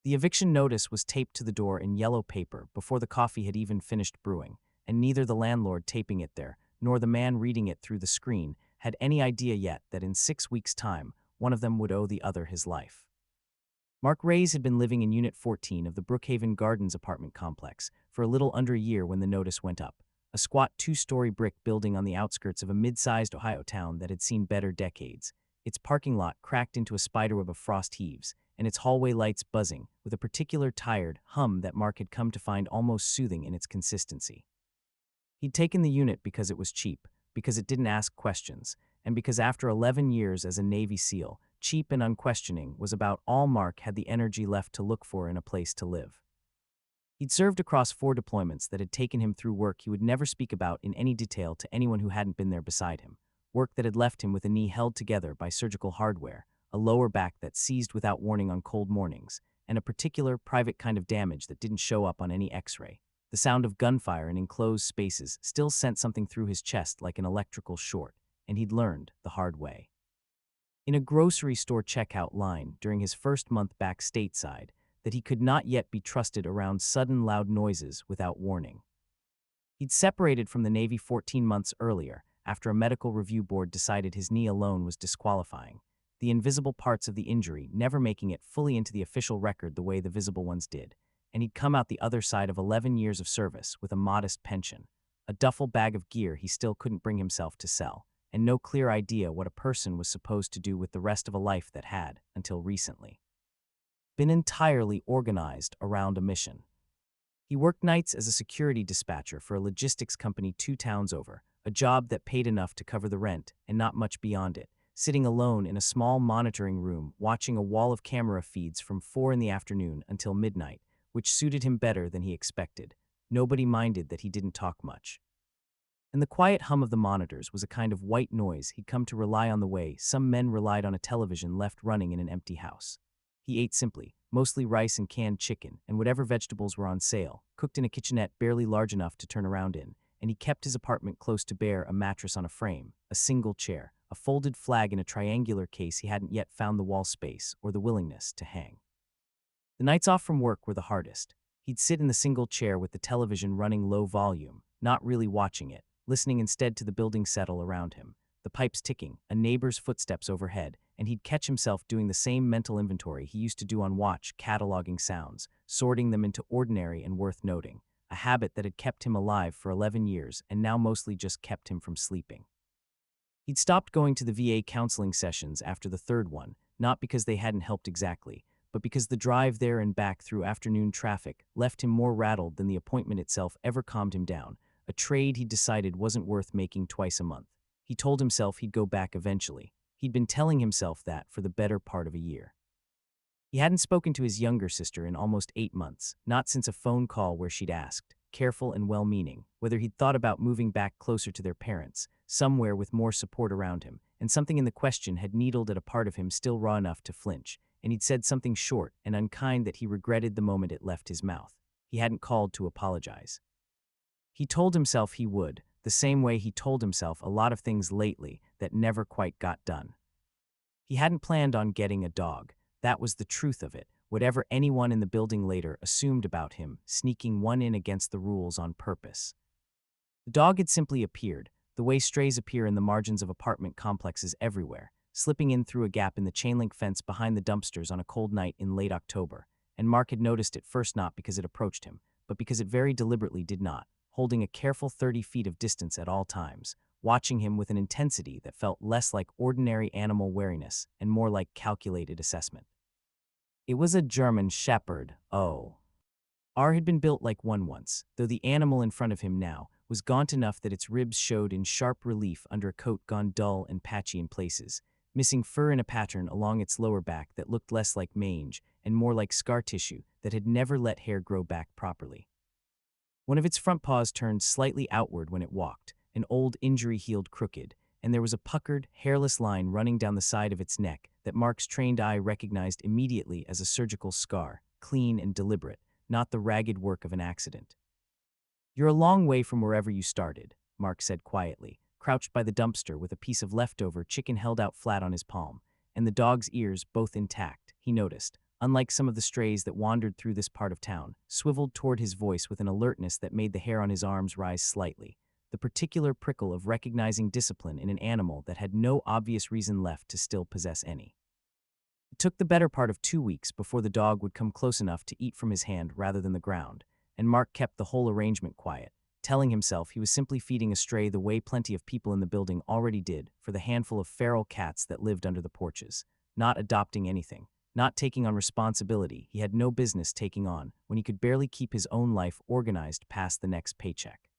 The eviction notice was taped to the door in yellow paper before the coffee had even finished brewing, and neither the landlord taping it there nor the man reading it through the screen had any idea yet that in 6 weeks' time, one of them would owe the other his life. Mark Reyes had been living in Unit 14 of the Brookhaven Gardens apartment complex for a little under a year when the notice went up, a squat 2-story brick building on the outskirts of a mid-sized Ohio town that had seen better decades, its parking lot cracked into a spiderweb of frost heaves, and its hallway lights buzzing with a particular tired hum that Mark had come to find almost soothing in its consistency. He'd taken the unit because it was cheap, because it didn't ask questions, and because after 11 years as a Navy SEAL, cheap and unquestioning was about all Mark had the energy left to look for in a place to live. He'd served across 4 deployments that had taken him through work he would never speak about in any detail to anyone who hadn't been there beside him, work that had left him with a knee held together by surgical hardware, a lower back that seized without warning on cold mornings, and a particular private kind of damage that didn't show up on any X-ray. The sound of gunfire in enclosed spaces still sent something through his chest like an electrical short, and he'd learned the hard way. In a grocery store checkout line during his first month back stateside, that he could not yet be trusted around sudden loud noises without warning. He'd separated from the Navy 14 months earlier, after a medical review board decided his knee alone was disqualifying, the invisible parts of the injury never making it fully into the official record the way the visible ones did, and he'd come out the other side of 11 years of service with a modest pension, a duffel bag of gear he still couldn't bring himself to sell, and no clear idea what a person was supposed to do with the rest of a life that had, until recently, been entirely organized around a mission. He worked nights as a security dispatcher for a logistics company 2 towns over, a job that paid enough to cover the rent and not much beyond it, sitting alone in a small monitoring room watching a wall of camera feeds from 4 in the afternoon until midnight, which suited him better than he expected. Nobody minded that he didn't talk much. And the quiet hum of the monitors was a kind of white noise he'd come to rely on the way some men relied on a television left running in an empty house. He ate simply, mostly rice and canned chicken, and whatever vegetables were on sale, cooked in a kitchenette barely large enough to turn around in, and he kept his apartment close to bare, a mattress on a frame, a single chair, a folded flag in a triangular case he hadn't yet found the wall space or the willingness to hang. The nights off from work were the hardest. He'd sit in the single chair with the television running low volume, not really watching it, listening instead to the building settle around him, the pipes ticking, a neighbor's footsteps overhead, and he'd catch himself doing the same mental inventory he used to do on watch, cataloging sounds, sorting them into ordinary and worth noting, a habit that had kept him alive for 11 years and now mostly just kept him from sleeping. He'd stopped going to the VA counseling sessions after the 3rd one, not because they hadn't helped exactly, but because the drive there and back through afternoon traffic left him more rattled than the appointment itself ever calmed him down, a trade he'd decided wasn't worth making twice a month. He told himself he'd go back eventually. He'd been telling himself that for the better part of a year. He hadn't spoken to his younger sister in almost 8 months, not since a phone call where she'd asked, careful and well-meaning, whether he'd thought about moving back closer to their parents, somewhere with more support around him, and something in the question had needled at a part of him still raw enough to flinch, and he'd said something short and unkind that he regretted the moment it left his mouth. He hadn't called to apologize. He told himself he would, the same way he told himself a lot of things lately that never quite got done. He hadn't planned on getting a dog. That was the truth of it, whatever anyone in the building later assumed about him, sneaking one in against the rules on purpose. The dog had simply appeared, the way strays appear in the margins of apartment complexes everywhere, slipping in through a gap in the chain-link fence behind the dumpsters on a cold night in late October, and Mark had noticed it first not because it approached him, but because it very deliberately did not, holding a careful 30 feet of distance at all times, watching him with an intensity that felt less like ordinary animal wariness and more like calculated assessment. It was a German Shepherd, oh. R had been built like one once, though the animal in front of him now was gaunt enough that its ribs showed in sharp relief under a coat gone dull and patchy in places, missing fur in a pattern along its lower back that looked less like mange and more like scar tissue that had never let hair grow back properly. One of its front paws turned slightly outward when it walked, an old injury healed crooked, and there was a puckered, hairless line running down the side of its neck that Mark's trained eye recognized immediately as a surgical scar, clean and deliberate, not the ragged work of an accident. "You're a long way from wherever you started," Mark said quietly, crouched by the dumpster with a piece of leftover chicken held out flat on his palm, and the dog's ears both intact, he noticed, unlike some of the strays that wandered through this part of town, swiveled toward his voice with an alertness that made the hair on his arms rise slightly, the particular prickle of recognizing discipline in an animal that had no obvious reason left to still possess any. It took the better part of 2 weeks before the dog would come close enough to eat from his hand rather than the ground, and Mark kept the whole arrangement quiet, telling himself he was simply feeding a stray the way plenty of people in the building already did for the handful of feral cats that lived under the porches, not adopting anything, not taking on responsibility he had no business taking on when he could barely keep his own life organized past the next paycheck.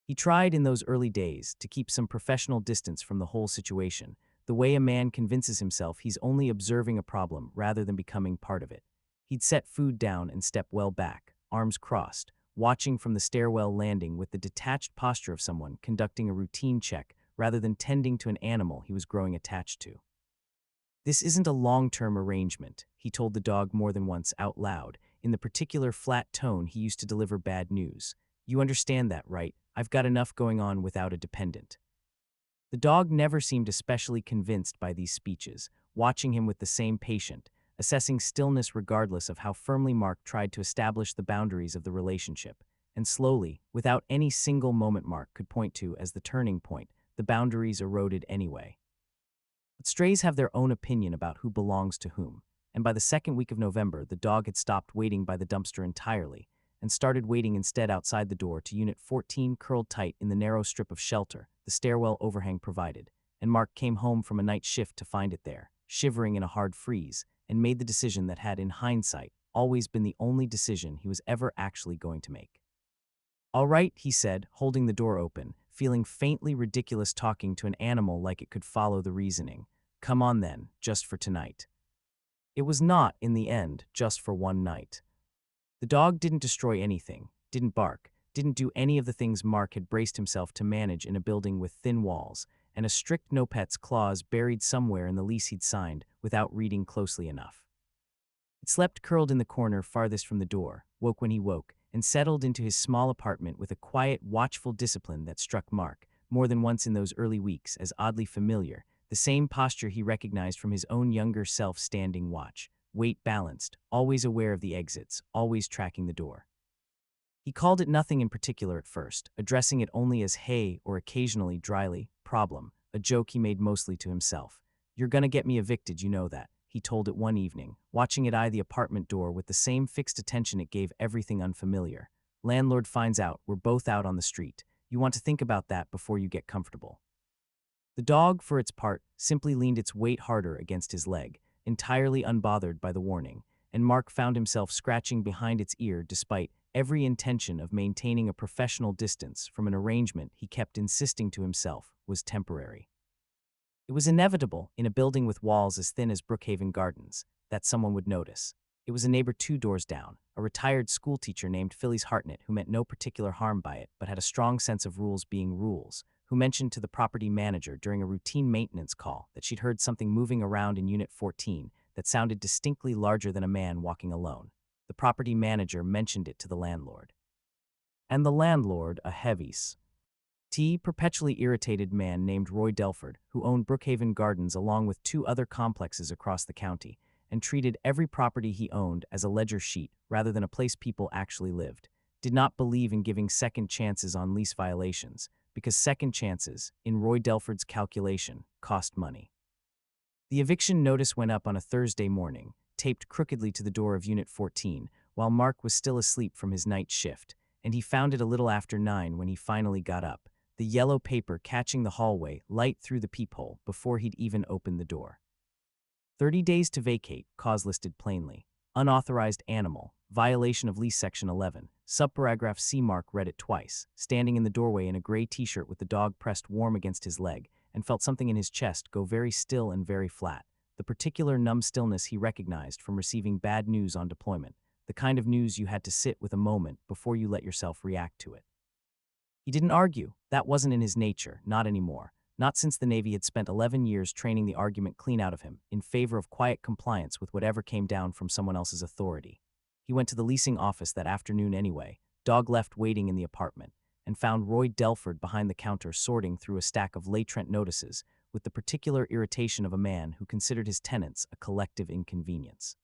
He tried in those early days to keep some professional distance from the whole situation, the way a man convinces himself he's only observing a problem rather than becoming part of it. He'd set food down and step well back, arms crossed, watching from the stairwell landing with the detached posture of someone conducting a routine check rather than tending to an animal he was growing attached to. "This isn't a long-term arrangement," he told the dog more than once out loud, in the particular flat tone he used to deliver bad news. "You understand that, right? I've got enough going on without a dependent." The dog never seemed especially convinced by these speeches, watching him with the same patient, assessing stillness regardless of how firmly Mark tried to establish the boundaries of the relationship. And slowly, without any single moment Mark could point to as the turning point, the boundaries eroded anyway. But strays have their own opinion about who belongs to whom, and by the second week of November, the dog had stopped waiting by the dumpster entirely and started waiting instead outside the door to Unit 14, curled tight in the narrow strip of shelter the stairwell overhang provided, and Mark came home from a night shift to find it there, shivering in a hard freeze, and made the decision that had, in hindsight, always been the only decision he was ever actually going to make. "All right," he said, holding the door open, feeling faintly ridiculous talking to an animal like it could follow the reasoning. "Come on then, just for tonight." It was not, in the end, just for one night. The dog didn't destroy anything, didn't bark, didn't do any of the things Mark had braced himself to manage in a building with thin walls, and a strict no-pets clause buried somewhere in the lease he'd signed without reading closely enough. It slept curled in the corner farthest from the door, woke when he woke, and settled into his small apartment with a quiet, watchful discipline that struck Mark, more than once in those early weeks, as oddly familiar, the same posture he recognized from his own younger self standing watch, weight balanced, always aware of the exits, always tracking the door. He called it nothing in particular at first, addressing it only as "hey" or occasionally dryly, "problem," a joke he made mostly to himself. "You're gonna get me evicted, you know that," he told it one evening, watching it eye the apartment door with the same fixed attention it gave everything unfamiliar. "Landlord finds out, we're both out on the street. You want to think about that before you get comfortable." The dog, for its part, simply leaned its weight harder against his leg, entirely unbothered by the warning, and Mark found himself scratching behind its ear despite every intention of maintaining a professional distance from an arrangement he kept insisting to himself was temporary. It was inevitable, in a building with walls as thin as Brookhaven Gardens, that someone would notice. It was a neighbor 2 doors down, a retired schoolteacher named Phyllis Hartnett who meant no particular harm by it but had a strong sense of rules being rules, who mentioned to the property manager during a routine maintenance call that she'd heard something moving around in Unit 14 that sounded distinctly larger than a man walking alone. The property manager mentioned it to the landlord. And the landlord, a heavies, perpetually irritated man named Roy Delford, who owned Brookhaven Gardens along with 2 other complexes across the county, and treated every property he owned as a ledger sheet rather than a place people actually lived, did not believe in giving second chances on lease violations, because second chances, in Roy Delford's calculation, cost money. The eviction notice went up on a Thursday morning, taped crookedly to the door of Unit 14, while Mark was still asleep from his night shift, and he found it a little after 9 when he finally got up, the yellow paper catching the hallway light through the peephole before he'd even opened the door. 30 days to vacate, cause listed plainly. Unauthorized animal, violation of lease section 11, subparagraph C. Mark read it twice, standing in the doorway in a gray t-shirt with the dog pressed warm against his leg, and felt something in his chest go very still and very flat, the particular numb stillness he recognized from receiving bad news on deployment, the kind of news you had to sit with a moment before you let yourself react to it. He didn't argue. That wasn't in his nature, not anymore. Not since the Navy had spent 11 years training the argument clean out of him, in favor of quiet compliance with whatever came down from someone else's authority. He went to the leasing office that afternoon anyway, dog left waiting in the apartment, and found Roy Delford behind the counter sorting through a stack of late rent notices with the particular irritation of a man who considered his tenants a collective inconvenience.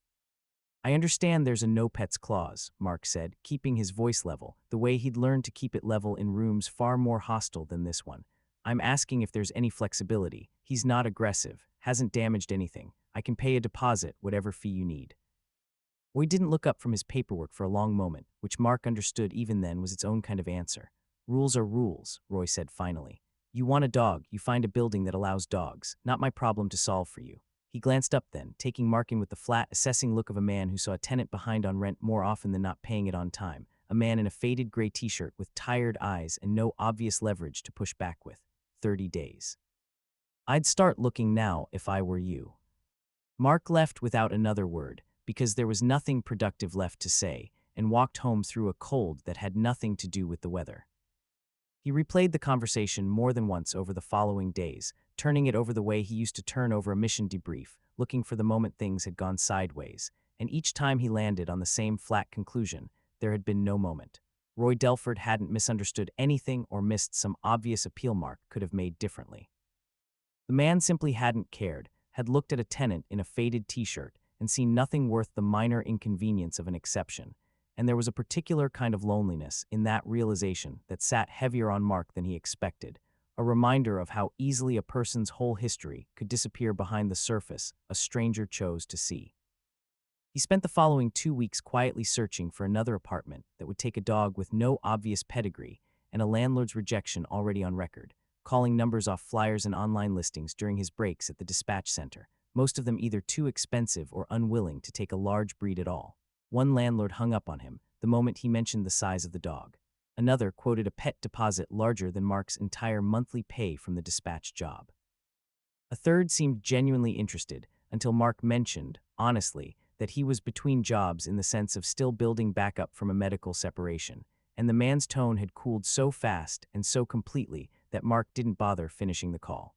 I understand there's a no pets clause, Mark said, keeping his voice level, the way he'd learned to keep it level in rooms far more hostile than this one. I'm asking if there's any flexibility. He's not aggressive, hasn't damaged anything. I can pay a deposit, whatever fee you need. Roy didn't look up from his paperwork for a long moment, which Mark understood even then was its own kind of answer. Rules are rules, Roy said finally. You want a dog, you find a building that allows dogs. Not my problem to solve for you. He glanced up then, taking Mark in with the flat, assessing look of a man who saw a tenant behind on rent more often than not paying it on time, a man in a faded gray t-shirt with tired eyes and no obvious leverage to push back with. 30 days. I'd start looking now if I were you. Mark left without another word, because there was nothing productive left to say, and walked home through a cold that had nothing to do with the weather. He replayed the conversation more than once over the following days, turning it over the way he used to turn over a mission debrief, looking for the moment things had gone sideways, and each time he landed on the same flat conclusion, there had been no moment. Roy Delford hadn't misunderstood anything or missed some obvious appeal Mark could have made differently. The man simply hadn't cared, had looked at a tenant in a faded t-shirt and seen nothing worth the minor inconvenience of an exception, and there was a particular kind of loneliness in that realization that sat heavier on Mark than he expected, a reminder of how easily a person's whole history could disappear behind the surface a stranger chose to see. He spent the following 2 weeks quietly searching for another apartment that would take a dog with no obvious pedigree and a landlord's rejection already on record, calling numbers off flyers and online listings during his breaks at the dispatch center, most of them either too expensive or unwilling to take a large breed at all. One landlord hung up on him the moment he mentioned the size of the dog. Another quoted a pet deposit larger than Mark's entire monthly pay from the dispatch job. A third seemed genuinely interested until Mark mentioned, honestly, that he was between jobs in the sense of still building back up from a medical separation, and the man's tone had cooled so fast and so completely that Mark didn't bother finishing the call.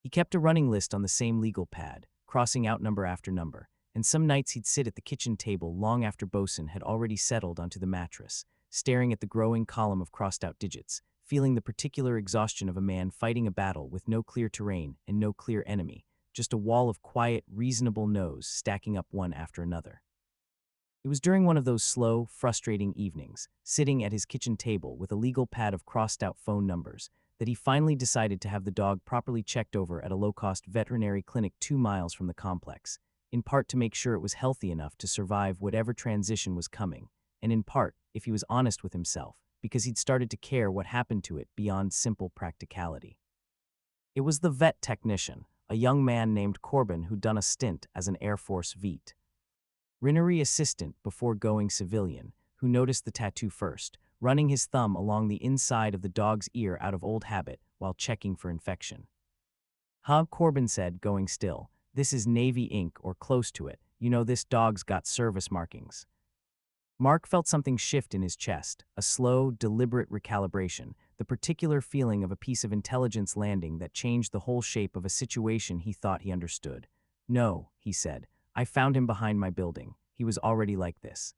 He kept a running list on the same legal pad, crossing out number after number, and some nights he'd sit at the kitchen table long after Bosun had already settled onto the mattress, staring at the growing column of crossed-out digits, feeling the particular exhaustion of a man fighting a battle with no clear terrain and no clear enemy, just a wall of quiet, reasonable no's stacking up one after another. It was during one of those slow, frustrating evenings, sitting at his kitchen table with a legal pad of crossed-out phone numbers, that he finally decided to have the dog properly checked over at a low-cost veterinary clinic 2 miles from the complex, in part to make sure it was healthy enough to survive whatever transition was coming, and in part, if he was honest with himself, because he'd started to care what happened to it beyond simple practicality. It was the vet technician, a young man named Corbin who'd done a stint as an Air Force vet. Rinnery assistant before going civilian, who noticed the tattoo first, running his thumb along the inside of the dog's ear out of old habit while checking for infection. Corbin said, going still, "This is Navy ink or close to it. You know this dog's got service markings." Mark felt something shift in his chest, a slow, deliberate recalibration, the particular feeling of a piece of intelligence landing that changed the whole shape of a situation he thought he understood. "No," he said, "I found him behind my building. He was already like this."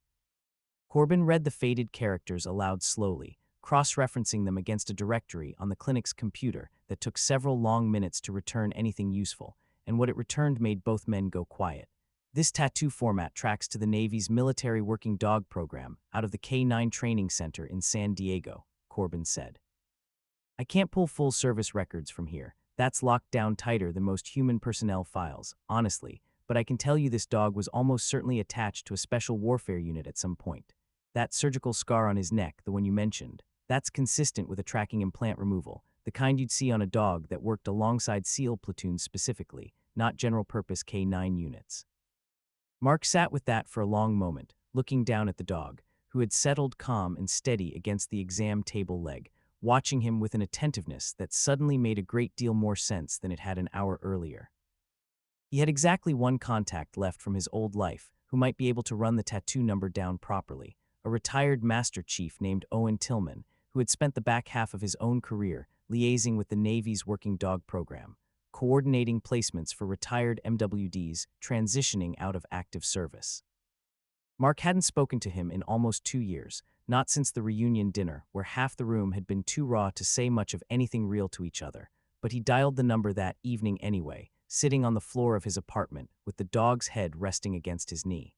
Corbin read the faded characters aloud slowly, cross-referencing them against a directory on the clinic's computer that took several long minutes to return anything useful, and what it returned made both men go quiet. "This tattoo format tracks to the Navy's military working dog program out of the K-9 Training Center in San Diego," Corbin said. "I can't pull full service records from here. That's locked down tighter than most human personnel files, honestly, but I can tell you this dog was almost certainly attached to a special warfare unit at some point. That surgical scar on his neck, the one you mentioned, that's consistent with a tracking implant removal, the kind you'd see on a dog that worked alongside SEAL platoons specifically, not general-purpose K-9 units." Mark sat with that for a long moment, looking down at the dog, who had settled calm and steady against the exam table leg, watching him with an attentiveness that suddenly made a great deal more sense than it had an hour earlier. He had exactly one contact left from his old life who might be able to run the tattoo number down properly, a retired master chief named Owen Tillman, who had spent the back half of his own career liaising with the Navy's working dog program, coordinating placements for retired MWDs transitioning out of active service. Mark hadn't spoken to him in almost 2 years, not since the reunion dinner where half the room had been too raw to say much of anything real to each other, but he dialed the number that evening anyway, sitting on the floor of his apartment with the dog's head resting against his knee.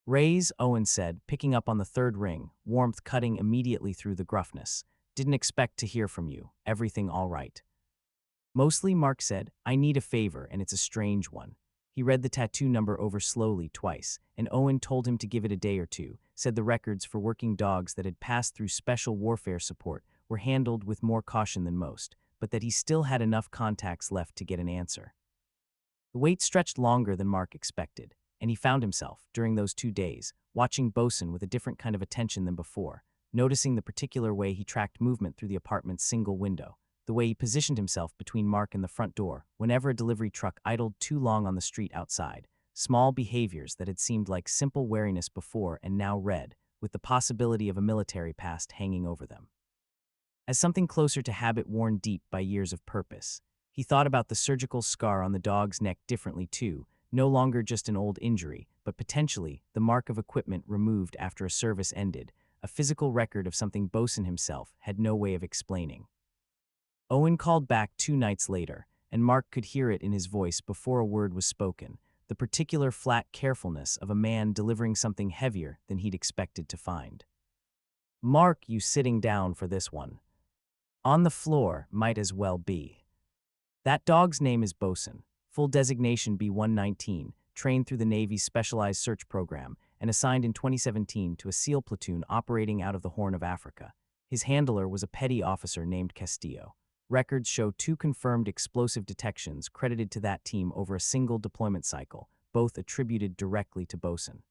Reyes, Owen said, picking up on the third ring, warmth cutting immediately through the gruffness. Didn't expect to hear from you. Everything all right? Mostly, Mark said. I need a favor, and it's a strange one. He read the tattoo number over slowly twice, and Owen told him to give it a day or two, said the records for working dogs that had passed through special warfare support were handled with more caution than most, but that he still had enough contacts left to get an answer. The wait stretched longer than Mark expected, and he found himself, during those 2 days, watching Bosun with a different kind of attention than before, noticing the particular way he tracked movement through the apartment's single window, the way he positioned himself between Mark and the front door whenever a delivery truck idled too long on the street outside, small behaviors that had seemed like simple wariness before and now read, with the possibility of a military past hanging over them. As something closer to habit worn deep by years of purpose, he thought about the surgical scar on the dog's neck differently too, no longer just an old injury, but potentially the mark of equipment removed after a service ended, a physical record of something Bosun himself had no way of explaining. Owen called back 2 nights later, and Mark could hear it in his voice before a word was spoken, the particular flat carefulness of a man delivering something heavier than he'd expected to find. Mark, you sitting down for this one. On the floor might as well be. That dog's name is Bosun, full designation B-119, trained through the Navy's Specialized Search Program and assigned in 2017 to a SEAL platoon operating out of the Horn of Africa. His handler was a petty officer named Castillo. Records show 2 confirmed explosive detections credited to that team over a single deployment cycle, both attributed directly to Bosun.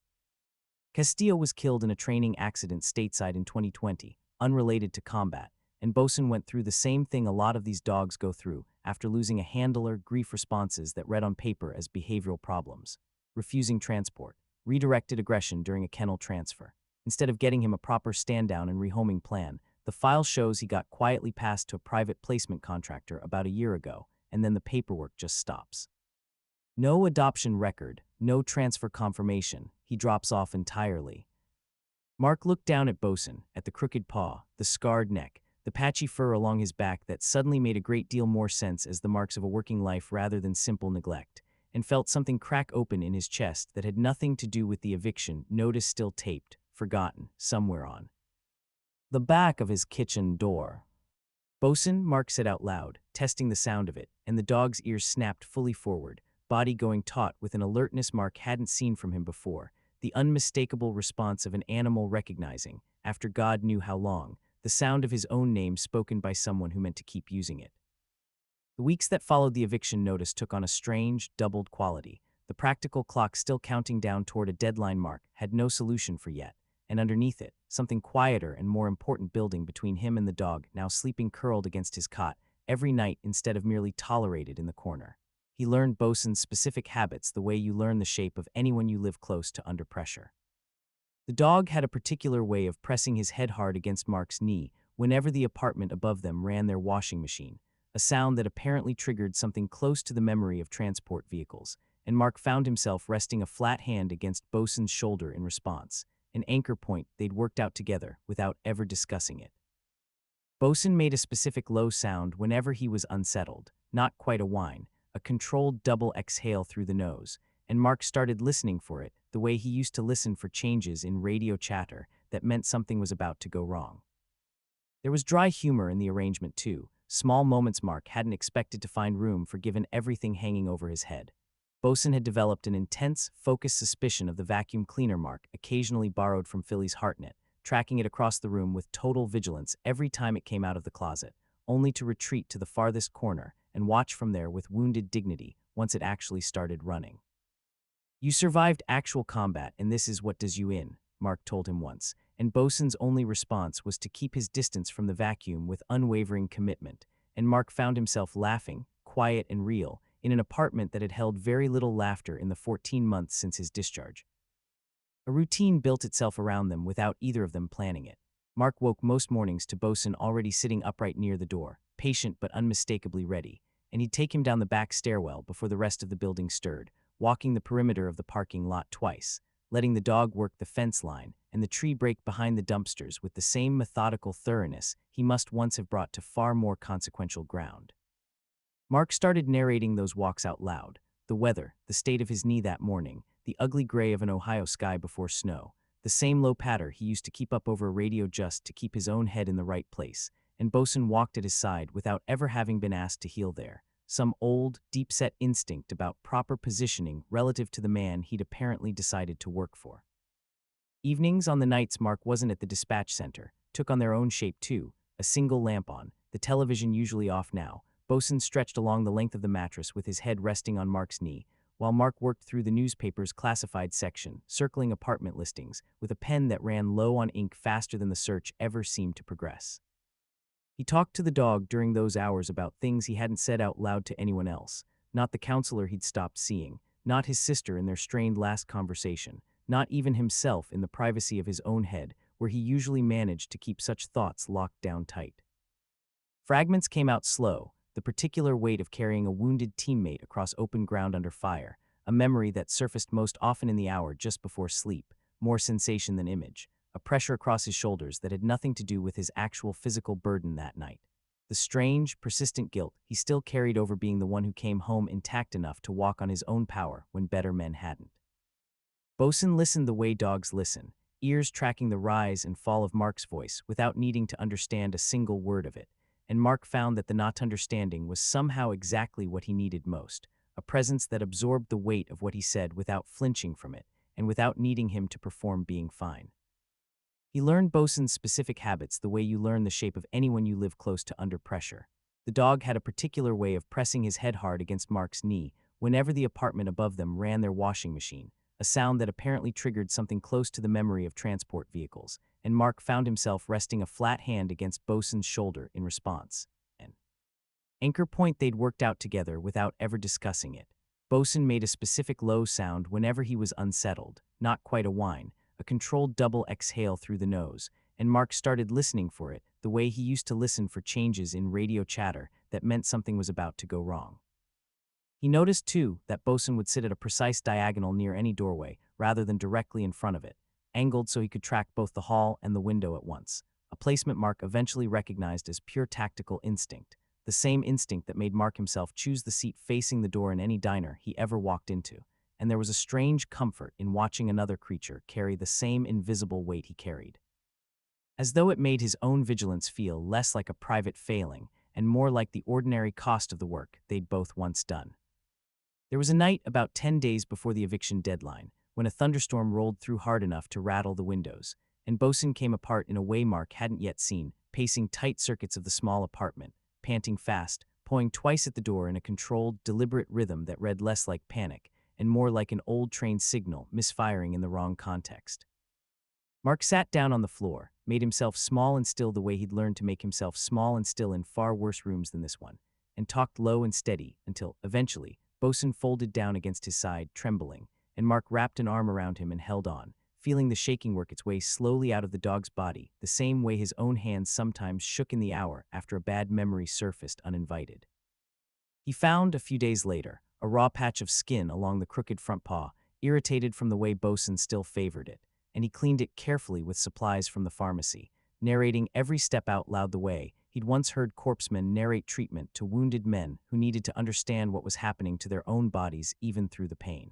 Castillo was killed in a training accident stateside in 2020, unrelated to combat, and Bosun went through the same thing a lot of these dogs go through after losing a handler, grief responses that read on paper as behavioral problems, refusing transport, redirected aggression during a kennel transfer. Instead of getting him a proper stand-down and rehoming plan, the file shows he got quietly passed to a private placement contractor about a year ago, and then the paperwork just stops. No adoption record, no transfer confirmation, he drops off entirely. Mark looked down at Bosun, at the crooked paw, the scarred neck, the patchy fur along his back that suddenly made a great deal more sense as the marks of a working life rather than simple neglect, and felt something crack open in his chest that had nothing to do with the eviction notice still taped, forgotten, somewhere on the back of his kitchen door. Bosun, Mark said out loud, testing the sound of it, and the dog's ears snapped fully forward, body going taut with an alertness Mark hadn't seen from him before, the unmistakable response of an animal recognizing, after God knew how long, the sound of his own name spoken by someone who meant to keep using it. The weeks that followed the eviction notice took on a strange, doubled quality. The practical clock still counting down toward a deadline Mark had no solution for yet, and underneath it, something quieter and more important building between him and the dog now sleeping curled against his cot every night instead of merely tolerated in the corner. He learned Bosun's specific habits the way you learn the shape of anyone you live close to under pressure. The dog had a particular way of pressing his head hard against Mark's knee whenever the apartment above them ran their washing machine, a sound that apparently triggered something close to the memory of transport vehicles, and Mark found himself resting a flat hand against Bosun's shoulder in response, an anchor point they'd worked out together without ever discussing it. Bosun made a specific low sound whenever he was unsettled, not quite a whine, a controlled double exhale through the nose, and Mark started listening for it the way he used to listen for changes in radio chatter that meant something was about to go wrong. There was dry humor in the arrangement too, small moments Mark hadn't expected to find room for given everything hanging over his head. Bosun had developed an intense, focused suspicion of the vacuum cleaner Mark occasionally borrowed from Philly's Heartnet, tracking it across the room with total vigilance every time it came out of the closet, only to retreat to the farthest corner and watch from there with wounded dignity once it actually started running. You survived actual combat, and this is what does you in, Mark told him once, and Bosun's only response was to keep his distance from the vacuum with unwavering commitment, and Mark found himself laughing, quiet and real, in an apartment that had held very little laughter in the 14 months since his discharge. A routine built itself around them without either of them planning it. Mark woke most mornings to Bosun already sitting upright near the door, patient but unmistakably ready, and he'd take him down the back stairwell before the rest of the building stirred, walking the perimeter of the parking lot twice, letting the dog work the fence line and the tree break behind the dumpsters with the same methodical thoroughness he must once have brought to far more consequential ground. Mark started narrating those walks out loud, the weather, the state of his knee that morning, the ugly gray of an Ohio sky before snow, the same low patter he used to keep up over a radio just to keep his own head in the right place, and Bosun walked at his side without ever having been asked to heel there. Some old, deep-set instinct about proper positioning relative to the man he'd apparently decided to work for. Evenings on the nights Mark wasn't at the dispatch center took on their own shape too, a single lamp on, the television usually off now. Bosun stretched along the length of the mattress with his head resting on Mark's knee, while Mark worked through the newspaper's classified section, circling apartment listings, with a pen that ran low on ink faster than the search ever seemed to progress. He talked to the dog during those hours about things he hadn't said out loud to anyone else, not the counselor he'd stopped seeing, not his sister in their strained last conversation, not even himself in the privacy of his own head, where he usually managed to keep such thoughts locked down tight. Fragments came out slow, the particular weight of carrying a wounded teammate across open ground under fire, a memory that surfaced most often in the hour just before sleep, more sensation than image, a pressure across his shoulders that had nothing to do with his actual physical burden that night. The strange, persistent guilt he still carried over being the one who came home intact enough to walk on his own power when better men hadn't. Bosun listened the way dogs listen, ears tracking the rise and fall of Mark's voice without needing to understand a single word of it, and Mark found that the not understanding was somehow exactly what he needed most, a presence that absorbed the weight of what he said without flinching from it, and without needing him to perform being fine. He learned Bosun's specific habits the way you learn the shape of anyone you live close to under pressure. The dog had a particular way of pressing his head hard against Mark's knee whenever the apartment above them ran their washing machine, a sound that apparently triggered something close to the memory of transport vehicles, and Mark found himself resting a flat hand against Bosun's shoulder in response. An anchor point they'd worked out together without ever discussing it. Bosun made a specific low sound whenever he was unsettled, not quite a whine, a controlled double exhale through the nose, and Mark started listening for it the way he used to listen for changes in radio chatter that meant something was about to go wrong. He noticed, too, that Bosun would sit at a precise diagonal near any doorway, rather than directly in front of it, angled so he could track both the hall and the window at once, a placement Mark eventually recognized as pure tactical instinct, the same instinct that made Mark himself choose the seat facing the door in any diner he ever walked into, and there was a strange comfort in watching another creature carry the same invisible weight he carried. As though it made his own vigilance feel less like a private failing and more like the ordinary cost of the work they'd both once done. There was a night about 10 days before the eviction deadline, when a thunderstorm rolled through hard enough to rattle the windows, and Bosun came apart in a way Mark hadn't yet seen, pacing tight circuits of the small apartment, panting fast, pawing twice at the door in a controlled, deliberate rhythm that read less like panic and more like an old train signal misfiring in the wrong context. Mark sat down on the floor, made himself small and still the way he'd learned to make himself small and still in far worse rooms than this one, and talked low and steady until, eventually, Bosun folded down against his side, trembling, and Mark wrapped an arm around him and held on, feeling the shaking work its way slowly out of the dog's body, the same way his own hands sometimes shook in the hour after a bad memory surfaced uninvited. He found, a few days later, a raw patch of skin along the crooked front paw, irritated from the way Bosun still favored it, and he cleaned it carefully with supplies from the pharmacy, narrating every step out loud the way he'd once heard corpsmen narrate treatment to wounded men who needed to understand what was happening to their own bodies even through the pain.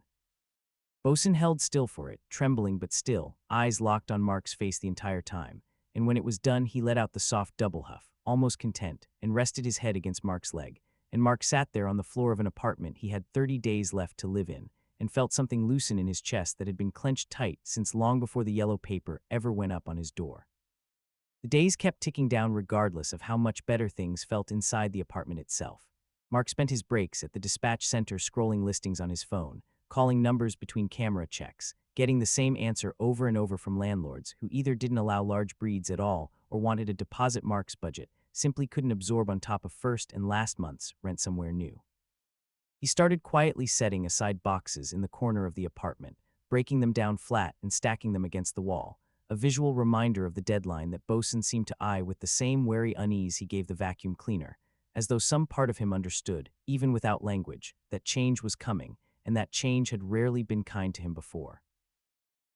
Bosun held still for it, trembling but still, eyes locked on Mark's face the entire time, and when it was done he let out the soft double huff, almost content, and rested his head against Mark's leg, and Mark sat there on the floor of an apartment he had 30 days left to live in, and felt something loosen in his chest that had been clenched tight since long before the yellow paper ever went up on his door. The days kept ticking down regardless of how much better things felt inside the apartment itself. Mark spent his breaks at the dispatch center scrolling listings on his phone, calling numbers between camera checks, getting the same answer over and over from landlords who either didn't allow large breeds at all or wanted a deposit Mark's budget simply couldn't absorb on top of first and last month's rent somewhere new. He started quietly setting aside boxes in the corner of the apartment, breaking them down flat and stacking them against the wall, a visual reminder of the deadline that Bosun seemed to eye with the same wary unease he gave the vacuum cleaner, as though some part of him understood, even without language, that change was coming, and that change had rarely been kind to him before.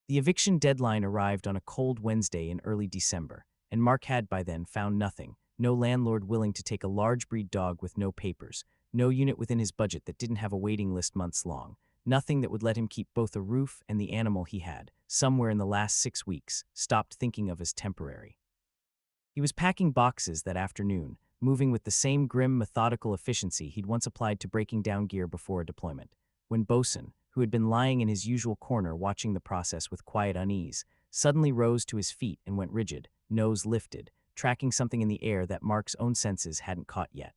The eviction deadline arrived on a cold Wednesday in early December, and Mark had by then found nothing, no landlord willing to take a large breed dog with no papers, no unit within his budget that didn't have a waiting list months long, nothing that would let him keep both a roof and the animal he had, somewhere in the last 6 weeks, stopped thinking of as temporary. He was packing boxes that afternoon, moving with the same grim, methodical efficiency he'd once applied to breaking down gear before a deployment, when Bosun, who had been lying in his usual corner watching the process with quiet unease, suddenly rose to his feet and went rigid, nose lifted, tracking something in the air that Mark's own senses hadn't caught yet.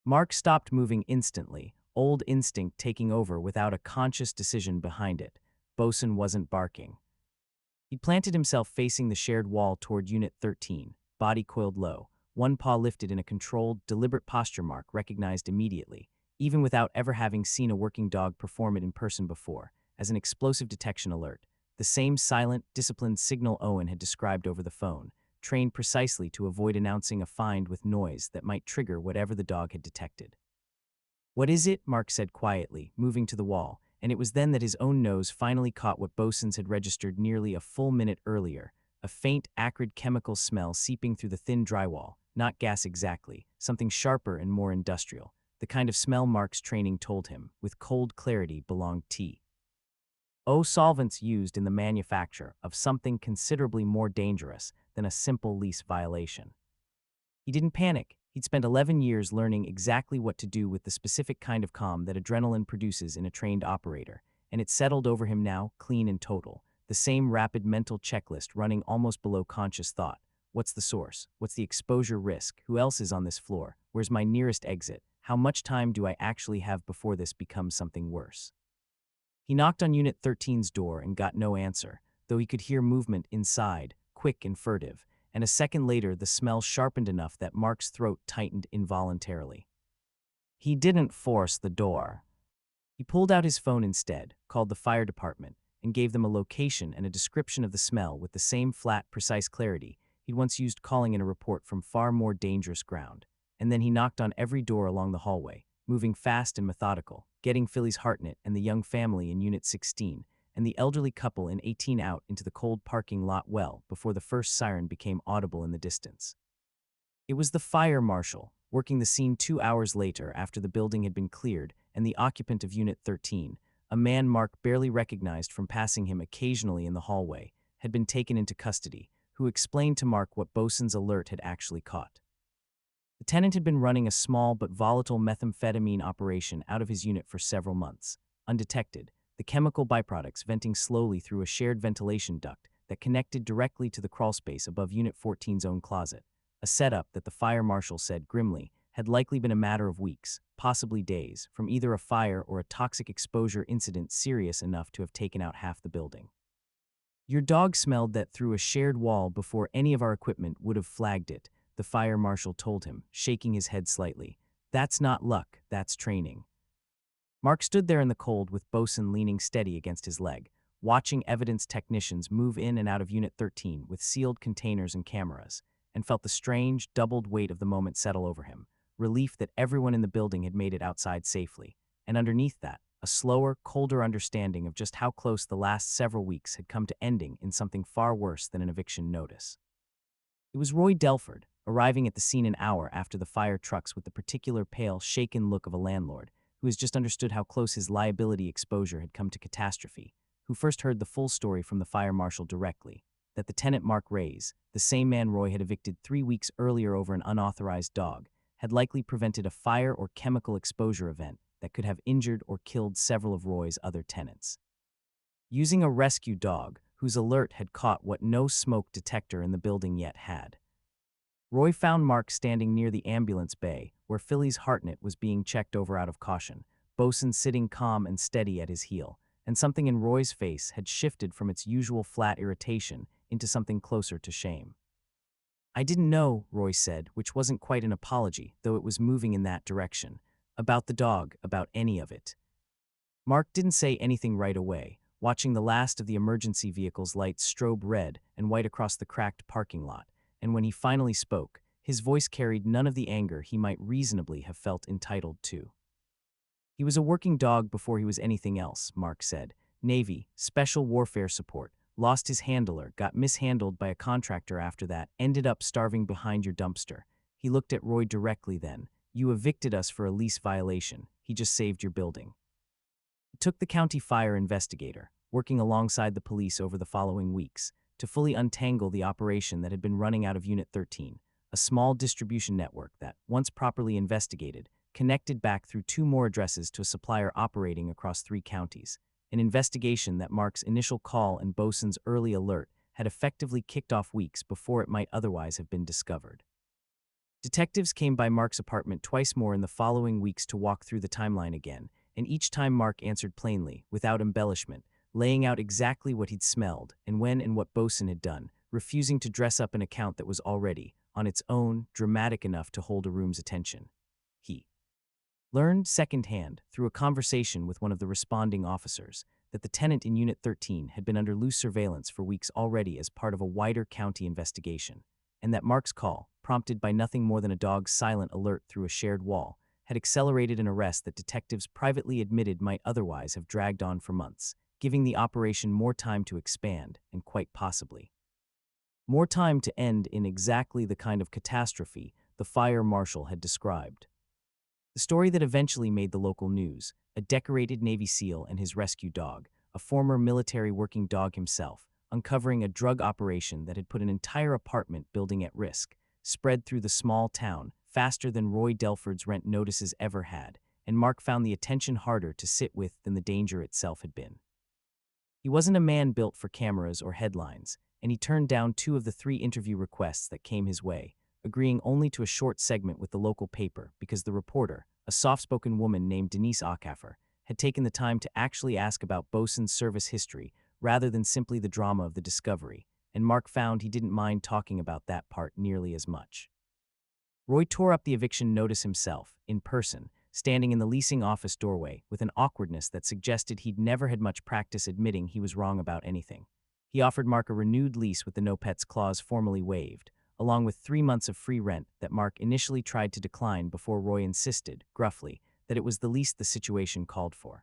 Mark stopped moving instantly, old instinct taking over without a conscious decision behind it. Bosun wasn't barking. He'd planted himself facing the shared wall toward Unit 13, body coiled low, one paw lifted in a controlled, deliberate posture Mark recognized immediately, even without ever having seen a working dog perform it in person before, as an explosive detection alert, the same silent, disciplined signal Owen had described over the phone, trained precisely to avoid announcing a find with noise that might trigger whatever the dog had detected. "What is it?" Mark said quietly, moving to the wall, and it was then that his own nose finally caught what Bosun's had registered nearly a full minute earlier, a faint, acrid chemical smell seeping through the thin drywall, not gas exactly, something sharper and more industrial, the kind of smell Mark's training told him, with cold clarity, belonged to solvents used in the manufacture of something considerably more dangerous than a simple lease violation. He didn't panic. He'd spent 11 years learning exactly what to do with the specific kind of calm that adrenaline produces in a trained operator, and it settled over him now, clean and total, the same rapid mental checklist running almost below conscious thought. What's the source? What's the exposure risk? Who else is on this floor? Where's my nearest exit? How much time do I actually have before this becomes something worse? He knocked on Unit 13's door and got no answer, though he could hear movement inside, quick and furtive, and a second later the smell sharpened enough that Mark's throat tightened involuntarily. He didn't force the door. He pulled out his phone instead, called the fire department, and gave them a location and a description of the smell with the same flat, precise clarity he'd once used calling in a report from far more dangerous ground. And then he knocked on every door along the hallway, moving fast and methodical, getting Philly's Hartnett and the young family in Unit 16, and the elderly couple in 18 out into the cold parking lot well before the first siren became audible in the distance. It was the fire marshal, working the scene 2 hours later after the building had been cleared, and the occupant of Unit 13, a man Mark barely recognized from passing him occasionally in the hallway, had been taken into custody, who explained to Mark what Bosun's alert had actually caught. The tenant had been running a small but volatile methamphetamine operation out of his unit for several months, undetected, the chemical byproducts venting slowly through a shared ventilation duct that connected directly to the crawlspace above Unit 14's own closet, a setup that the fire marshal said grimly had likely been a matter of weeks, possibly days, from either a fire or a toxic exposure incident serious enough to have taken out half the building. "Your dog smelled that through a shared wall before any of our equipment would have flagged it," the fire marshal told him, shaking his head slightly. "That's not luck, that's training." Mark stood there in the cold with Bosun leaning steady against his leg, watching evidence technicians move in and out of Unit 13 with sealed containers and cameras, and felt the strange, doubled weight of the moment settle over him, relief that everyone in the building had made it outside safely, and underneath that, a slower, colder understanding of just how close the last several weeks had come to ending in something far worse than an eviction notice. It was Roy Delford, arriving at the scene an hour after the fire trucks with the particular pale, shaken look of a landlord, who has just understood how close his liability exposure had come to catastrophe, who first heard the full story from the fire marshal directly, that the tenant Mark Reyes, the same man Roy had evicted 3 weeks earlier over an unauthorized dog, had likely prevented a fire or chemical exposure event that could have injured or killed several of Roy's other tenants. Using a rescue dog, whose alert had caught what no smoke detector in the building yet had. Roy found Mark standing near the ambulance bay, where Philly's Hartnett was being checked over out of caution, Bosun sitting calm and steady at his heel, and something in Roy's face had shifted from its usual flat irritation into something closer to shame. "I didn't know," Roy said, which wasn't quite an apology, though it was moving in that direction, "about the dog, about any of it." Mark didn't say anything right away, watching the last of the emergency vehicle's lights strobe red and white across the cracked parking lot, and when he finally spoke, his voice carried none of the anger he might reasonably have felt entitled to. "He was a working dog before he was anything else," Mark said. "Navy, special warfare support, lost his handler, got mishandled by a contractor after that, ended up starving behind your dumpster, He looked at Roy directly then. "You evicted us for a lease violation. He just saved your building." It took the county fire investigator, working alongside the police over the following weeks, to fully untangle the operation that had been running out of Unit 13, a small distribution network that, once properly investigated, connected back through 2 more addresses to a supplier operating across 3 counties. An investigation that Mark's initial call and Bosun's early alert had effectively kicked off weeks before it might otherwise have been discovered. Detectives came by Mark's apartment twice more in the following weeks to walk through the timeline again, and each time Mark answered plainly, without embellishment, laying out exactly what he'd smelled and when and what Bosun had done, refusing to dress up an account that was already, on its own, dramatic enough to hold a room's attention. He learned secondhand, through a conversation with one of the responding officers, that the tenant in Unit 13 had been under loose surveillance for weeks already as part of a wider county investigation, and that Mark's call, prompted by nothing more than a dog's silent alert through a shared wall, had accelerated an arrest that detectives privately admitted might otherwise have dragged on for months, giving the operation more time to expand and, quite possibly, more time to end in exactly the kind of catastrophe the fire marshal had described. The story that eventually made the local news, a decorated Navy SEAL and his rescue dog, a former military working dog himself, uncovering a drug operation that had put an entire apartment building at risk, spread through the small town faster than Roy Delford's rent notices ever had, and Mark found the attention harder to sit with than the danger itself had been. He wasn't a man built for cameras or headlines, and he turned down 2 of the 3 interview requests that came his way, agreeing only to a short segment with the local paper because the reporter, a soft-spoken woman named Denise Acaffer, had taken the time to actually ask about Bosun's service history rather than simply the drama of the discovery, and Mark found he didn't mind talking about that part nearly as much. Roy tore up the eviction notice himself, in person, standing in the leasing office doorway with an awkwardness that suggested he'd never had much practice admitting he was wrong about anything. He offered Mark a renewed lease with the no pets clause formally waived, along with 3 months of free rent that Mark initially tried to decline before Roy insisted, gruffly, that it was the least the situation called for.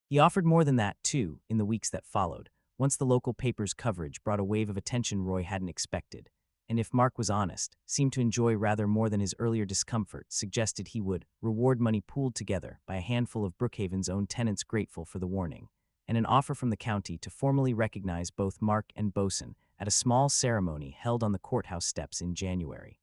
He offered more than that, too, in the weeks that followed, once the local paper's coverage brought a wave of attention Roy hadn't expected, and if Mark was honest, seemed to enjoy rather more than his earlier discomfort, suggested he would reward money pooled together by a handful of Brookhaven's own tenants grateful for the warning, and an offer from the county to formally recognize both Mark and Bosun at a small ceremony held on the courthouse steps in January.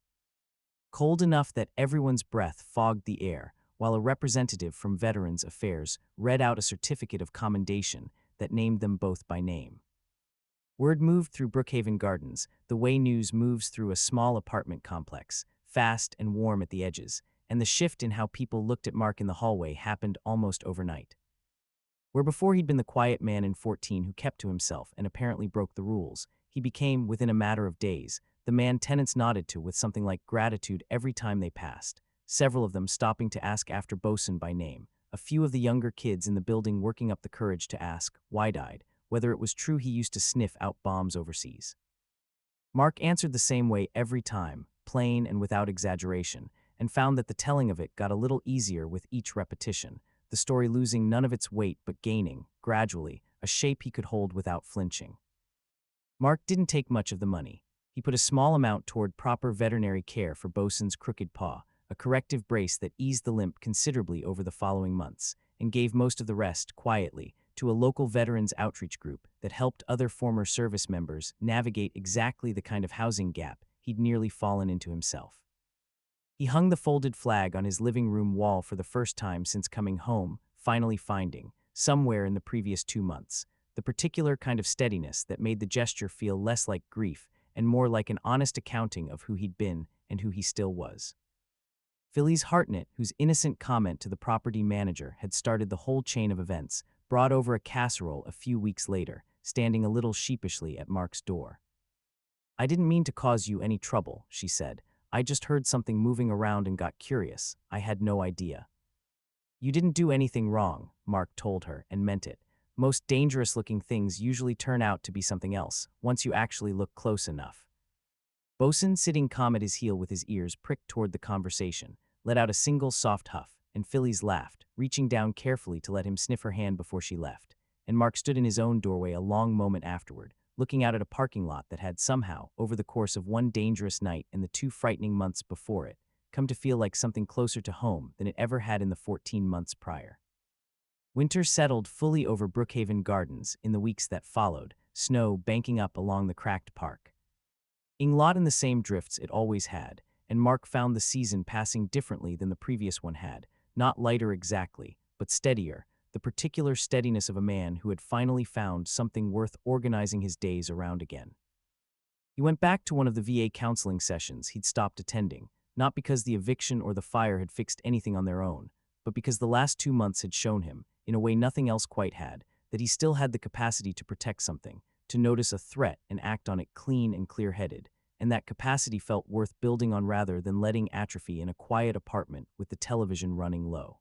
Cold enough that everyone's breath fogged the air, while a representative from Veterans Affairs read out a certificate of commendation that named them both by name. Word moved through Brookhaven Gardens, the way news moves through a small apartment complex, fast and warm at the edges, and the shift in how people looked at Mark in the hallway happened almost overnight. Where before he'd been the quiet man in 14 who kept to himself and apparently broke the rules, he became, within a matter of days, the man tenants nodded to with something like gratitude every time they passed, several of them stopping to ask after Bosun by name, a few of the younger kids in the building working up the courage to ask, wide-eyed, whether it was true he used to sniff out bombs overseas. Mark answered the same way every time, plain and without exaggeration, and found that the telling of it got a little easier with each repetition, the story losing none of its weight but gaining, gradually, a shape he could hold without flinching. Mark didn't take much of the money. He put a small amount toward proper veterinary care for Bosun's crooked paw, a corrective brace that eased the limp considerably over the following months, and gave most of the rest, quietly, to a local veterans outreach group that helped other former service members navigate exactly the kind of housing gap he'd nearly fallen into himself. He hung the folded flag on his living room wall for the first time since coming home, finally finding, somewhere in the previous 2 months, the particular kind of steadiness that made the gesture feel less like grief and more like an honest accounting of who he'd been and who he still was. Phyllis Hartnett, whose innocent comment to the property manager had started the whole chain of events, brought over a casserole a few weeks later, standing a little sheepishly at Mark's door. "I didn't mean to cause you any trouble," she said. "I just heard something moving around and got curious. I had no idea." "You didn't do anything wrong," Mark told her, and meant it. Most dangerous-looking things usually turn out to be something else, once you actually look close enough. Bosun, sitting calm at his heel with his ears pricked toward the conversation, let out a single soft huff, and Phyllis laughed, reaching down carefully to let him sniff her hand before she left, and Mark stood in his own doorway a long moment afterward, looking out at a parking lot that had somehow, over the course of one dangerous night and the 2 frightening months before it, come to feel like something closer to home than it ever had in the 14 months prior. Winter settled fully over Brookhaven Gardens in the weeks that followed, snow banking up along the cracked park. Lot in the same drifts it always had, and Mark found the season passing differently than the previous one had, not lighter exactly, but steadier, the particular steadiness of a man who had finally found something worth organizing his days around again. He went back to one of the VA counseling sessions he'd stopped attending, not because the eviction or the fire had fixed anything on their own, but because the last 2 months had shown him, in a way nothing else quite had, that he still had the capacity to protect something, to notice a threat and act on it clean and clear-headed, and that capacity felt worth building on rather than letting atrophy in a quiet apartment with the television running low.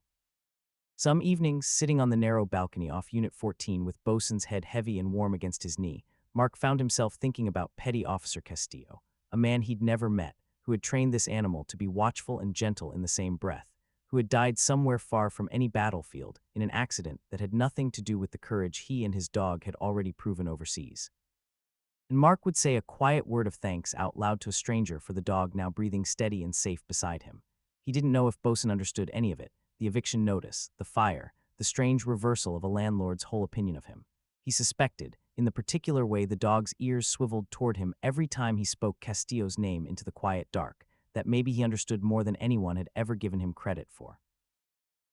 Some evenings, sitting on the narrow balcony off Unit 14 with Bosun's head heavy and warm against his knee, Mark found himself thinking about Petty Officer Castillo, a man he'd never met, who had trained this animal to be watchful and gentle in the same breath, who had died somewhere far from any battlefield in an accident that had nothing to do with the courage he and his dog had already proven overseas. And Mark would say a quiet word of thanks out loud to a stranger for the dog now breathing steady and safe beside him. He didn't know if Bosun understood any of it, the eviction notice, the fire, the strange reversal of a landlord's whole opinion of him. He suspected, in the particular way the dog's ears swiveled toward him every time he spoke Castillo's name into the quiet dark, that maybe he understood more than anyone had ever given him credit for.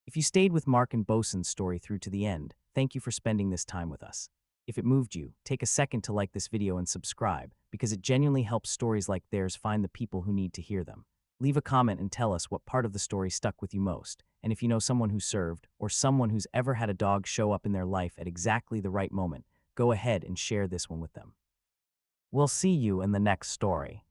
If you stayed with Mark and Bosun's story through to the end, thank you for spending this time with us. If it moved you, take a second to like this video and subscribe, because it genuinely helps stories like theirs find the people who need to hear them. Leave a comment and tell us what part of the story stuck with you most, and if you know someone who served, or someone who's ever had a dog show up in their life at exactly the right moment, go ahead and share this one with them. We'll see you in the next story.